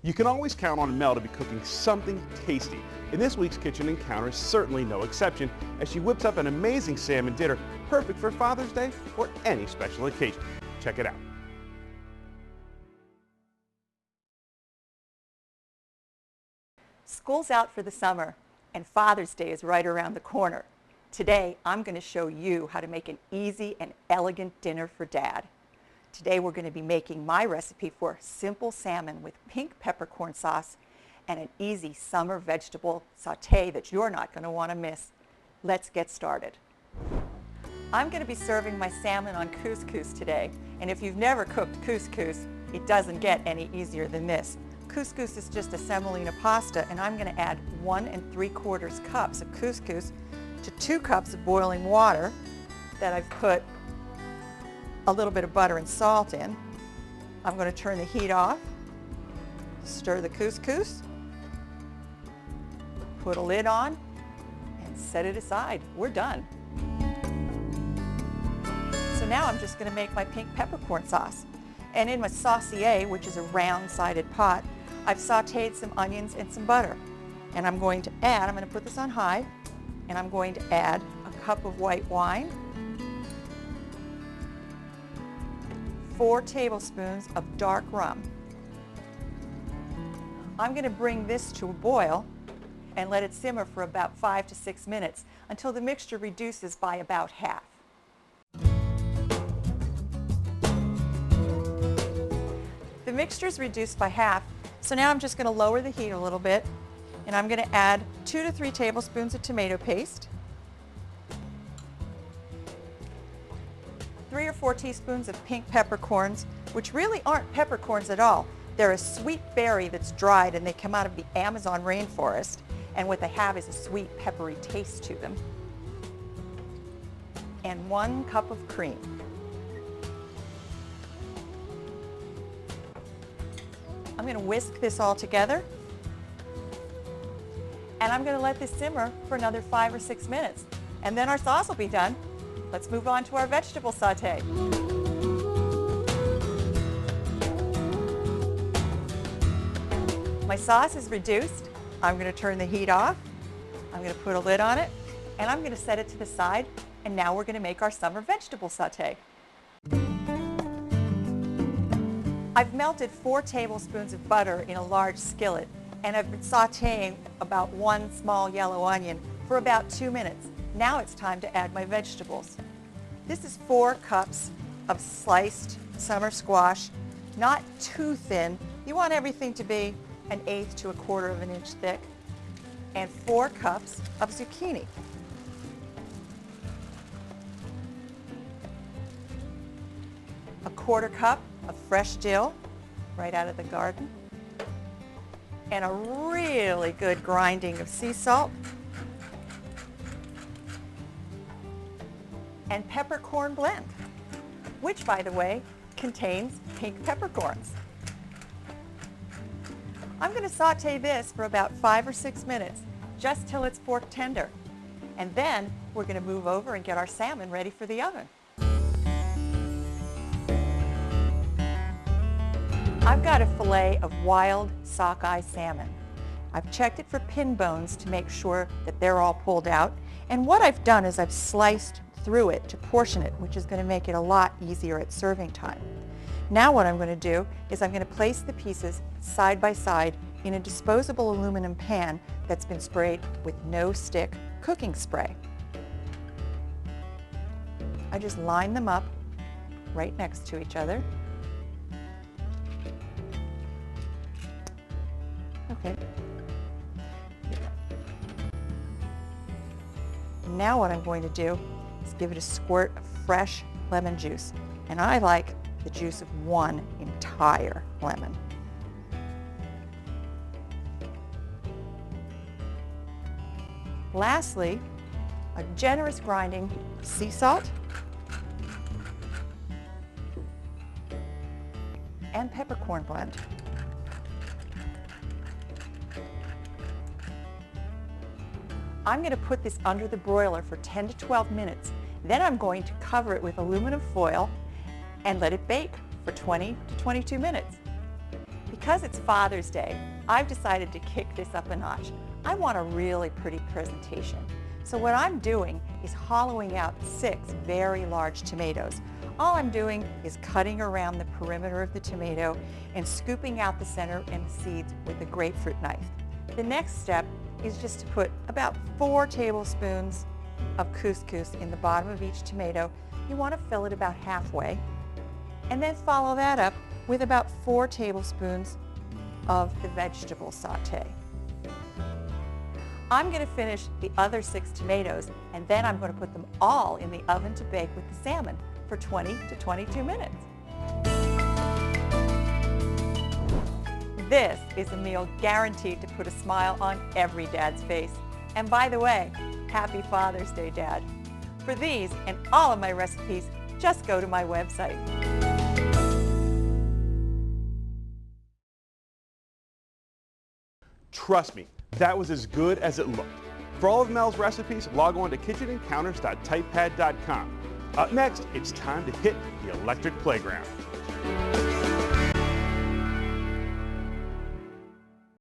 You can always count on Mel to be cooking something tasty, and this week's kitchen encounter is certainly no exception as she whips up an amazing salmon dinner perfect for Father's Day or any special occasion. Check it out. School's out for the summer, and Father's Day is right around the corner. Today, I'm going to show you how to make an easy and elegant dinner for Dad. Today, we're going to be making my recipe for simple salmon with pink peppercorn sauce and an easy summer vegetable sauté that you're not going to want to miss. Let's get started. I'm going to be serving my salmon on couscous today, and if you've never cooked couscous, it doesn't get any easier than this. Couscous is just a semolina pasta, and I'm going to add 1 3/4 cups of couscous to 2 cups of boiling water that I've put a little bit of butter and salt in. I'm going to turn the heat off, stir the couscous, put a lid on, and set it aside. We're done. So now I'm just going to make my pink peppercorn sauce. And in my saucier, which is a round-sided pot, I've sauteed some onions and some butter. And I'm going to put this on high, and I'm going to add a cup of white wine, 4 tablespoons of dark rum. I'm going to bring this to a boil and let it simmer for about 5 to 6 minutes until the mixture reduces by about half. The mixture is reduced by half, so now I'm just going to lower the heat a little bit, and I'm going to add 2 to 3 tablespoons of tomato paste, 3 or 4 teaspoons of pink peppercorns, which really aren't peppercorns at all. They're a sweet berry that's dried, and they come out of the Amazon rainforest, and what they have is a sweet, peppery taste to them. And 1 cup of cream. I'm going to whisk this all together, and I'm going to let this simmer for another 5 or 6 minutes, and then our sauce will be done. Let's move on to our vegetable sauté. My sauce is reduced. I'm going to turn the heat off. I'm going to put a lid on it, and I'm going to set it to the side, and now we're going to make our summer vegetable sauté. I've melted 4 tablespoons of butter in a large skillet, and I've been sautéing about 1 small yellow onion for about 2 minutes. Now it's time to add my vegetables. This is 4 cups of sliced summer squash, not too thin. You want everything to be 1/8 to 1/4 of an inch thick, and 4 cups of zucchini. A 1/4 cup of fresh dill, right out of the garden, and a really good grinding of sea salt, and peppercorn blend, which, by the way, contains pink peppercorns. I'm going to sauté this for about 5 or 6 minutes, just till it's fork tender. And then we're going to move over and get our salmon ready for the oven. I've got a fillet of wild sockeye salmon. I've checked it for pin bones to make sure that they're all pulled out. And what I've done is I've sliced through it to portion it, which is going to make it a lot easier at serving time. Now what I'm going to do is I'm going to place the pieces side by side in a disposable aluminum pan that's been sprayed with no-stick cooking spray. I just line them up right next to each other. Okay. Now what I'm going to do is give it a squirt of fresh lemon juice, and I like the juice of 1 entire lemon. Lastly, a generous grinding of sea salt and peppercorn blend. I'm going to put this under the broiler for 10 to 12 minutes. Then I'm going to cover it with aluminum foil and let it bake for 20 to 22 minutes. Because it's Father's Day, I've decided to kick this up a notch. I want a really pretty presentation. So what I'm doing is hollowing out 6 very large tomatoes. All I'm doing is cutting around the perimeter of the tomato and scooping out the center and the seeds with a grapefruit knife. The next step is just to put about 4 tablespoons of couscous in the bottom of each tomato. You want to fill it about halfway, and then follow that up with about 4 tablespoons of the vegetable sauté. I'm going to finish the other 6 tomatoes, and then I'm going to put them all in the oven to bake with the salmon for 20 to 22 minutes. This is a meal guaranteed to put a smile on every dad's face. And by the way, happy Father's Day, Dad. For these and all of my recipes, just go to my website. Trust me, that was as good as it looked. For all of Mel's recipes, log on to kitchenencounters.typepad.com. Up next, it's time to hit the electric playground.